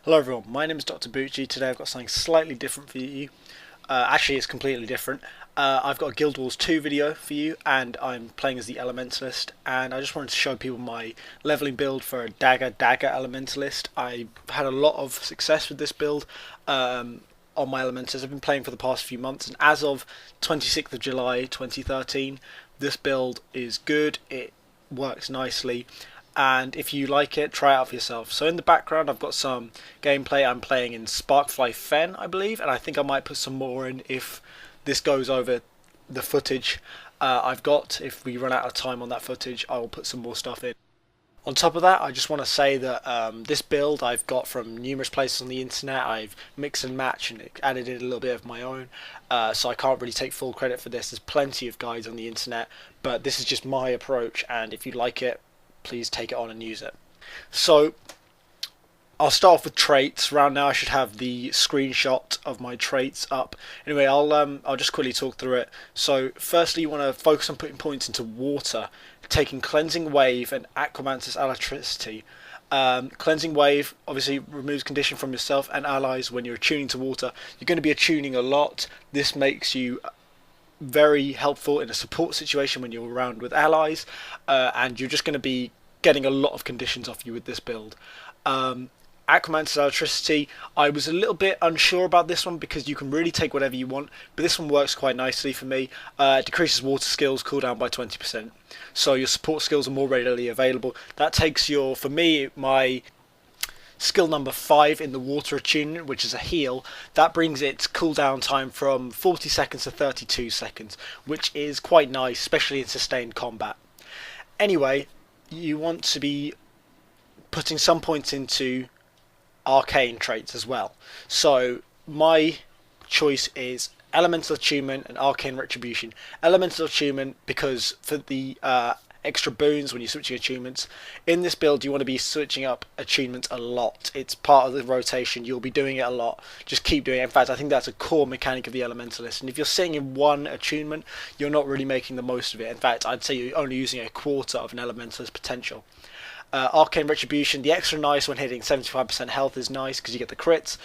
Hello everyone, my name is Dr. Bucci. Today I've got something slightly different for you. Actually, it's completely different. I've got a Guild Wars 2 video for you, and I'm playing as the Elementalist. And I just wanted to show people my leveling build for a Dagger Elementalist. I had a lot of success with this build on my Elementalist. I've been playing for the past few months, and as of 26th of July 2013, this build is good. It works nicely, and if you like it, try it out for yourself. So in the background I've got some gameplay. I'm playing in Sparkfly Fen, I believe, and I think I might put some more in if this goes over the footage I've got. If we run out of time on that footage, I will put some more stuff in. On top of that, I just want to say that this build I've got from numerous places on the internet. I've mixed and matched and added in a little bit of my own, so I can't really take full credit for this. There's plenty of guides on the internet, but this is just my approach, and if you like it, please take it on and use it. So I'll start off with traits. Around now I should have the screenshot of my traits up. Anyway, I'll just quickly talk through it. So firstly, you want to focus on putting points into water, taking Cleansing Wave and Aquamantis Electricity. Cleansing Wave obviously removes condition from yourself and allies when you're attuning to water. You're going to be attuning a lot. This makes you very helpful in a support situation when you're around with allies, and you're just going to be getting a lot of conditions off you with this build. Aquamantis Electricity, I was a little bit unsure about this one because you can really take whatever you want, but this one works quite nicely for me. It decreases water skills cooldown by 20%, so your support skills are more readily available. That takes for me, my skill number 5 in the water attunement, which is a heal. That brings its cooldown time from 40 seconds to 32 seconds, which is quite nice, especially in sustained combat. Anyway, you want to be putting some points into arcane traits as well. So my choice is Elemental Attunement and Arcane Retribution. Elemental Attunement because for the extra boons when you're switching attunements. In this build you want to be switching up attunements a lot. It's part of the rotation. You'll be doing it a lot. Just keep doing it. In fact, I think that's a core mechanic of the Elementalist, and if you're sitting in one attunement, you're not really making the most of it. In fact, I'd say you're only using a quarter of an Elementalist potential. Arcane Retribution, the extra nice when hitting 75% health is nice because you get the crits,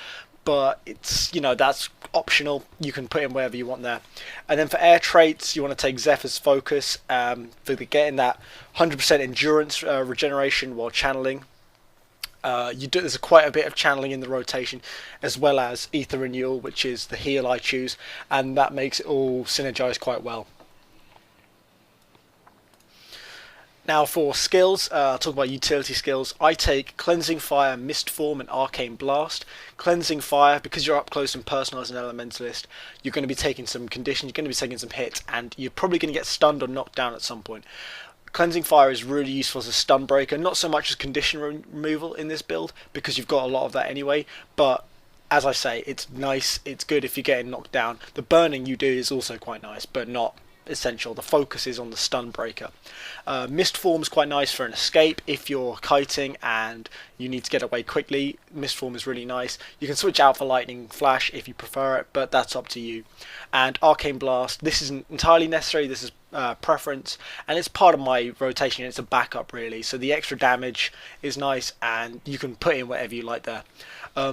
but it's, that's optional. You can put in wherever you want there. And then for air traits, you want to take Zephyr's Focus for getting that 100% endurance regeneration while channeling. There's quite a bit of channeling in the rotation, as well as Ether Renewal, which is the heal I choose, and that makes it all synergize quite well. Now for skills, I'll talk about utility skills. I take Cleansing Fire, Mist Form and Arcane Blast. Cleansing Fire, because you're up close and personal as an Elementalist, you're going to be taking some condition, you're going to be taking some hits, and you're probably going to get stunned or knocked down at some point. Cleansing Fire is really useful as a stun breaker, not so much as condition removal in this build, because you've got a lot of that anyway, but as I say, it's nice, it's good if you're getting knocked down. The burning you do is also quite nice, but not essential. The focus is on the stun breaker. Mist Form is quite nice for an escape if you're kiting and you need to get away quickly. Mist Form is really nice. You can switch out for Lightning Flash if you prefer it, but that's up to you. And Arcane Blast, this isn't entirely necessary, this is preference, and it's part of my rotation. It's a backup really, so the extra damage is nice and you can put in whatever you like there.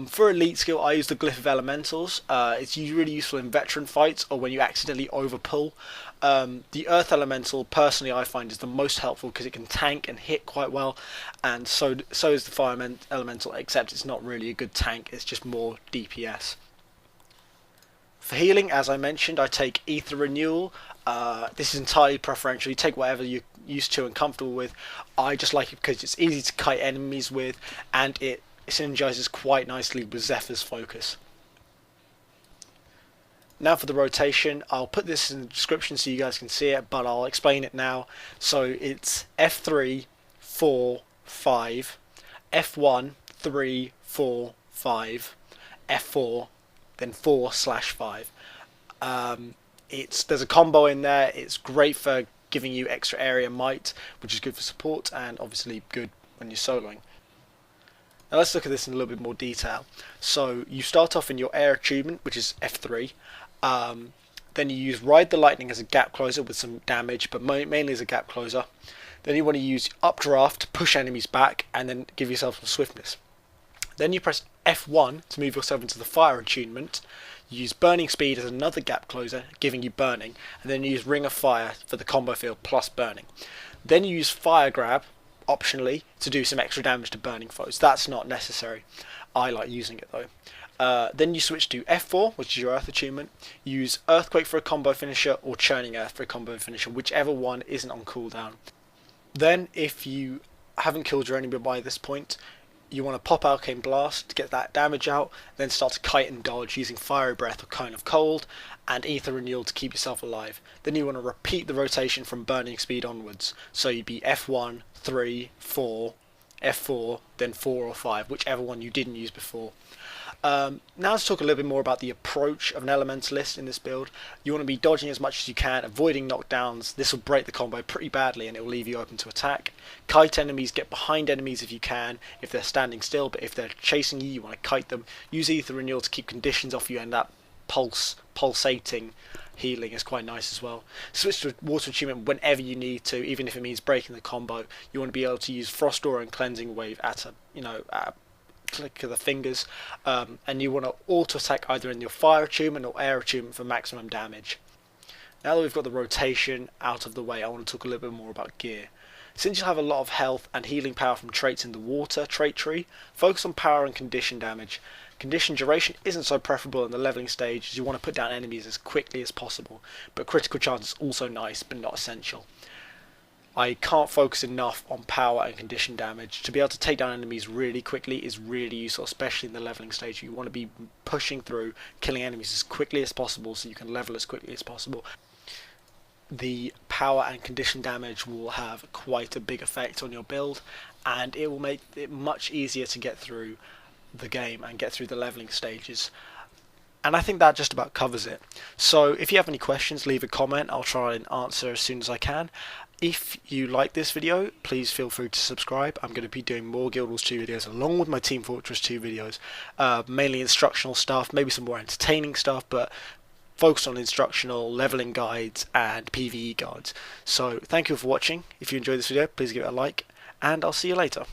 For elite skill, I use the Glyph of Elementals. It's really useful in veteran fights or when you accidentally overpull. The Earth Elemental, personally, I find is the most helpful because it can tank and hit quite well, and so is the Fire Elemental, except it's not really a good tank, it's just more DPS. For healing, as I mentioned, I take Ether Renewal. This is entirely preferential. You take whatever you're used to and comfortable with. I just like it because it's easy to kite enemies with, and it synergizes quite nicely with Zephyr's Focus. Now for the rotation, I'll put this in the description so you guys can see it, but I'll explain it now. So it's F3, 4, 5, F1, 3, 4, 5, F4, then 4/5. There's a combo in there. It's great for giving you extra area might, which is good for support and obviously good when you're soloing. Now let's look at this in a little bit more detail. So you start off in your air attunement, which is F3. Then you use Ride the Lightning as a gap closer with some damage, but mainly as a gap closer. Then you want to use Updraft to push enemies back and then give yourself some swiftness. Then you press F1 to move yourself into the fire attunement. You use burning speed as another gap closer, giving you burning, and then you use ring of fire for the combo field plus burning. Then you use fire grab, optionally, to do some extra damage to burning foes. That's not necessary. I like using it though. Then you switch to F4, which is your Earth attunement. Use Earthquake for a combo finisher or Churning Earth for a combo finisher, whichever one isn't on cooldown. Then, if you haven't killed your enemy by this point, you want to pop Arcane Blast to get that damage out, then start to kite and dodge using Fiery Breath or Cone of Cold, and Ether Renewal to keep yourself alive. Then you want to repeat the rotation from Burning Speed onwards, so you'd be F1, 3, 4, F4, then 4 or 5, whichever one you didn't use before. Now let's talk a little bit more about the approach of an Elementalist in this build. You want to be dodging as much as you can, avoiding knockdowns. This will break the combo pretty badly and it will leave you open to attack. Kite enemies, get behind enemies if you can, if they're standing still, but if they're chasing you, you want to kite them. Use Ether Renewal to keep conditions off you, and that pulsating healing is quite nice as well. Switch to Water Attunement whenever you need to, even if it means breaking the combo. You want to be able to use Frost Aura and Cleansing Wave at a click of the fingers, and you want to auto attack either in your fire attunement or air attunement for maximum damage. Now that we've got the rotation out of the way, I want to talk a little bit more about gear. Since you have a lot of health and healing power from traits in the water trait tree, focus on power and condition damage. Condition duration isn't so preferable in the leveling stage, as you want to put down enemies as quickly as possible, but critical chance is also nice but not essential. I can't focus enough on power and condition damage. To be able to take down enemies really quickly is really useful, especially in the leveling stage. You want to be pushing through, killing enemies as quickly as possible so you can level as quickly as possible. The power and condition damage will have quite a big effect on your build, and it will make it much easier to get through the game and get through the leveling stages. And I think that just about covers it. So if you have any questions, leave a comment. I'll try and answer as soon as I can. If you like this video, please feel free to subscribe. I'm going to be doing more Guild Wars 2 videos along with my Team Fortress 2 videos. Mainly instructional stuff, maybe some more entertaining stuff, but focused on instructional, leveling guides and PvE guides. So thank you for watching. If you enjoyed this video, please give it a like, and I'll see you later.